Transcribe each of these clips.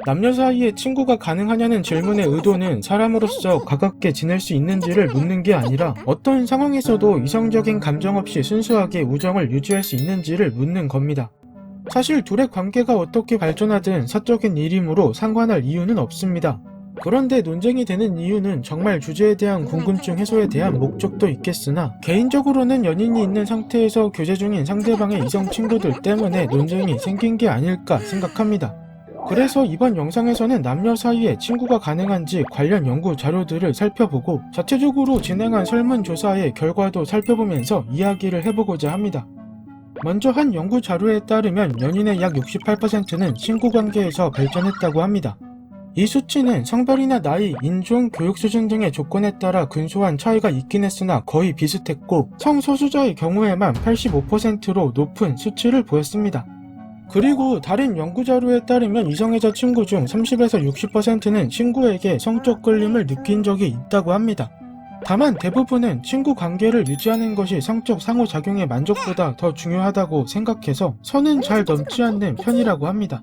남녀 사이에 친구가 가능하냐는 질문의 의도는 사람으로서 가깝게 지낼 수 있는지를 묻는 게 아니라 어떤 상황에서도 이성적인 감정 없이 순수하게 우정을 유지할 수 있는지를 묻는 겁니다. 사실 둘의 관계가 어떻게 발전하든 사적인 일이므로 상관할 이유는 없습니다. 그런데 논쟁이 되는 이유는 정말 주제에 대한 궁금증 해소에 대한 목적도 있겠으나 개인적으로는 연인이 있는 상태에서 교제 중인 상대방의 이성 친구들 때문에 논쟁이 생긴 게 아닐까 생각합니다. 그래서 이번 영상에서는 남녀 사이에 친구가 가능한지 관련 연구 자료들을 살펴보고 자체적으로 진행한 설문조사의 결과도 살펴보면서 이야기를 해보고자 합니다. 먼저 한 연구 자료에 따르면 연인의 약 68%는 친구 관계에서 발전했다고 합니다. 이 수치는 성별이나 나이, 인종, 교육 수준 등의 조건에 따라 근소한 차이가 있긴 했으나 거의 비슷했고 성소수자의 경우에만 85%로 높은 수치를 보였습니다. 그리고 다른 연구 자료에 따르면 이성애자 친구 중 30에서 60%는 친구에게 성적 끌림을 느낀 적이 있다고 합니다. 다만 대부분은 친구 관계를 유지하는 것이 성적 상호작용의 만족보다 더 중요하다고 생각해서 선은 잘 넘지 않는 편이라고 합니다.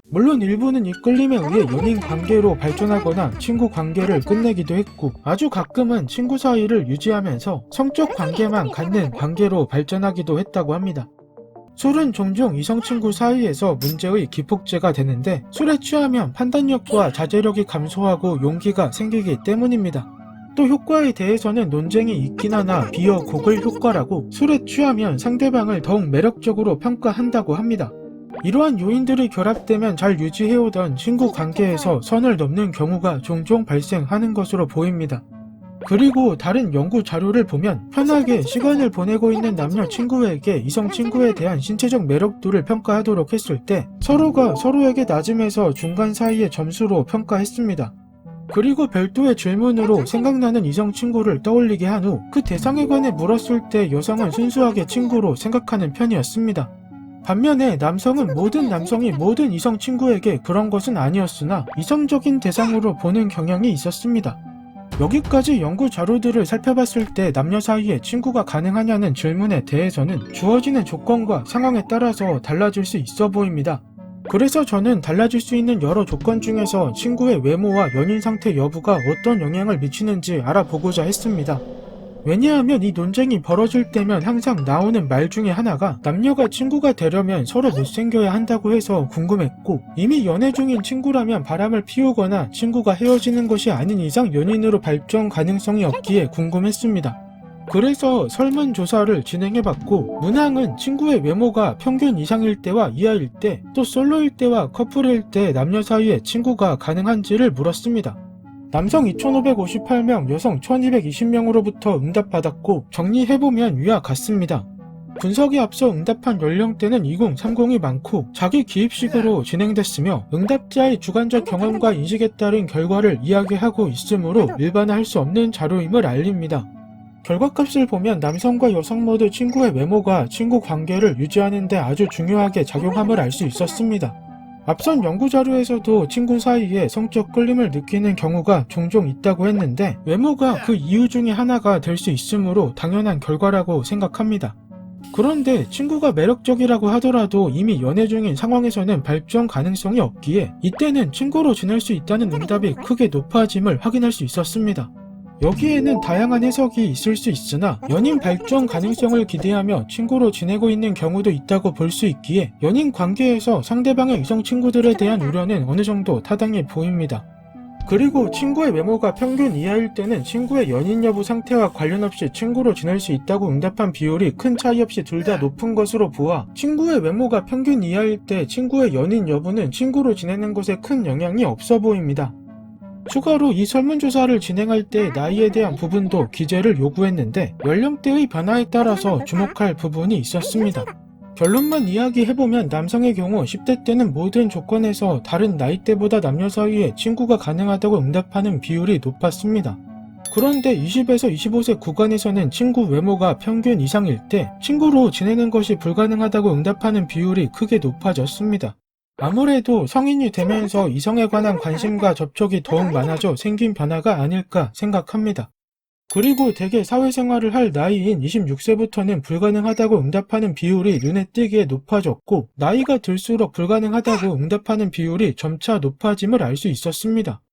물론 일부는 이 끌림에 의해 연인 관계로 발전하거나 친구 관계를 끝내기도 했고 아주 가끔은 친구 사이를 유지하면서 성적 관계만 갖는 관계로 발전하기도 했다고 합니다. 술은 종종 이성 친구 사이에서 문제의 기폭제가 되는데 술에 취하면 판단력과 자제력이 감소하고 용기가 생기기 때문입니다. 또 효과에 대해서는 논쟁이 있긴 하나 비어 고글 효과라고 술에 취하면 상대방을 더욱 매력적으로 평가한다고 합니다. 이러한 요인들이 결합되면 잘 유지해오던 친구 관계에서 선을 넘는 경우가 종종 발생하는 것으로 보입니다. 그리고 다른 연구 자료를 보면 편하게 시간을 보내고 있는 남녀 친구에게 이성 친구에 대한 신체적 매력도를 평가하도록 했을 때 서로가 서로에게 낮음에서 중간 사이의 점수로 평가했습니다. 그리고 별도의 질문으로 생각나는 이성 친구를 떠올리게 한 후 그 대상에 관해 물었을 때 여성은 순수하게 친구로 생각하는 편이었습니다. 반면에 남성은 모든 남성이 모든 이성 친구에게 그런 것은 아니었으나 이성적인 대상으로 보는 경향이 있었습니다. 여기까지 연구 자료들을 살펴봤을 때 남녀 사이에 친구가 가능하냐는 질문에 대해서는 주어지는 조건과 상황에 따라서 달라질 수 있어 보입니다. 그래서 저는 달라질 수 있는 여러 조건 중에서 친구의 외모와 연인 상태 여부가 어떤 영향을 미치는지 알아보고자 했습니다. 왜냐하면 이 논쟁이 벌어질 때면 항상 나오는 말 중에 하나가 남녀가 친구가 되려면 서로 못생겨야 한다고 해서 궁금했고 이미 연애 중인 친구라면 바람을 피우거나 친구가 헤어지는 것이 아닌 이상 연인으로 발전 가능성이 없기에 궁금했습니다. 그래서 설문조사를 진행해봤고 문항은 친구의 외모가 평균 이상일 때와 이하일 때 또 솔로일 때와 커플일 때 남녀 사이에 친구가 가능한지를 물었습니다. 남성 2,558명, 여성 1,220명으로부터 응답받았고 정리해보면 위와 같습니다. 분석에 앞서 응답한 연령대는 2030이 많고 자기 기입식으로 진행됐으며 응답자의 주관적 경험과 인식에 따른 결과를 이야기하고 있으므로 일반화할 수 없는 자료임을 알립니다. 결과값을 보면 남성과 여성 모두 친구의 외모가 친구 관계를 유지하는 데 아주 중요하게 작용함을 알 수 있었습니다. 앞선 연구자료에서도 친구 사이에 성적 끌림을 느끼는 경우가 종종 있다고 했는데 외모가 그 이유 중에 하나가 될 수 있으므로 당연한 결과라고 생각합니다. 그런데 친구가 매력적이라고 하더라도 이미 연애 중인 상황에서는 발전 가능성이 없기에 이때는 친구로 지낼 수 있다는 응답이 크게 높아짐을 확인할 수 있었습니다. 여기에는 다양한 해석이 있을 수 있으나 연인 발전 가능성을 기대하며 친구로 지내고 있는 경우도 있다고 볼 수 있기에 연인 관계에서 상대방의 이성 친구들에 대한 우려는 어느 정도 타당해 보입니다. 그리고 친구의 외모가 평균 이하일 때는 친구의 연인 여부 상태와 관련 없이 친구로 지낼 수 있다고 응답한 비율이 큰 차이 없이 둘 다 높은 것으로 보아 친구의 외모가 평균 이하일 때 친구의 연인 여부는 친구로 지내는 것에 큰 영향이 없어 보입니다. 추가로 이 설문조사를 진행할 때 나이에 대한 부분도 기재를 요구했는데 연령대의 변화에 따라서 주목할 부분이 있었습니다. 결론만 이야기해보면 남성의 경우 10대 때는 모든 조건에서 다른 나이대보다 남녀 사이에 친구가 가능하다고 응답하는 비율이 높았습니다. 그런데 20에서 25세 구간에서는 친구 외모가 평균 이상일 때 친구로 지내는 것이 불가능하다고 응답하는 비율이 크게 높아졌습니다. 아무래도 성인이 되면서 이성에 관한 관심과 접촉이 더욱 많아져 생긴 변화가 아닐까 생각합니다. 그리고 대개 사회생활을 할 나이인 26세부터는 불가능하다고 응답하는 비율이 눈에 띄게 높아졌고, 나이가 들수록 불가능하다고 응답하는 비율이 점차 높아짐을 알 수 있었습니다.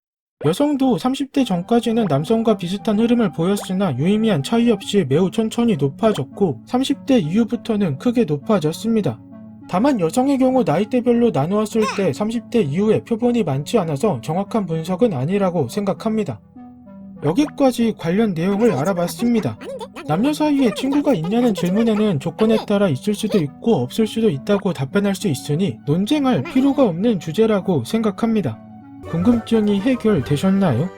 여성도 30대 전까지는 남성과 비슷한 흐름을 보였으나 유의미한 차이 없이 매우 천천히 높아졌고 30대 이후부터는 크게 높아졌습니다. 다만 여성의 경우 나이대별로 나누었을 때 30대 이후에 표본이 많지 않아서 정확한 분석은 아니라고 생각합니다. 여기까지 관련 내용을 알아봤습니다. 남녀 사이에 친구가 있냐는 질문에는 조건에 따라 있을 수도 있고 없을 수도 있다고 답변할 수 있으니 논쟁할 필요가 없는 주제라고 생각합니다. 궁금증이 해결되셨나요?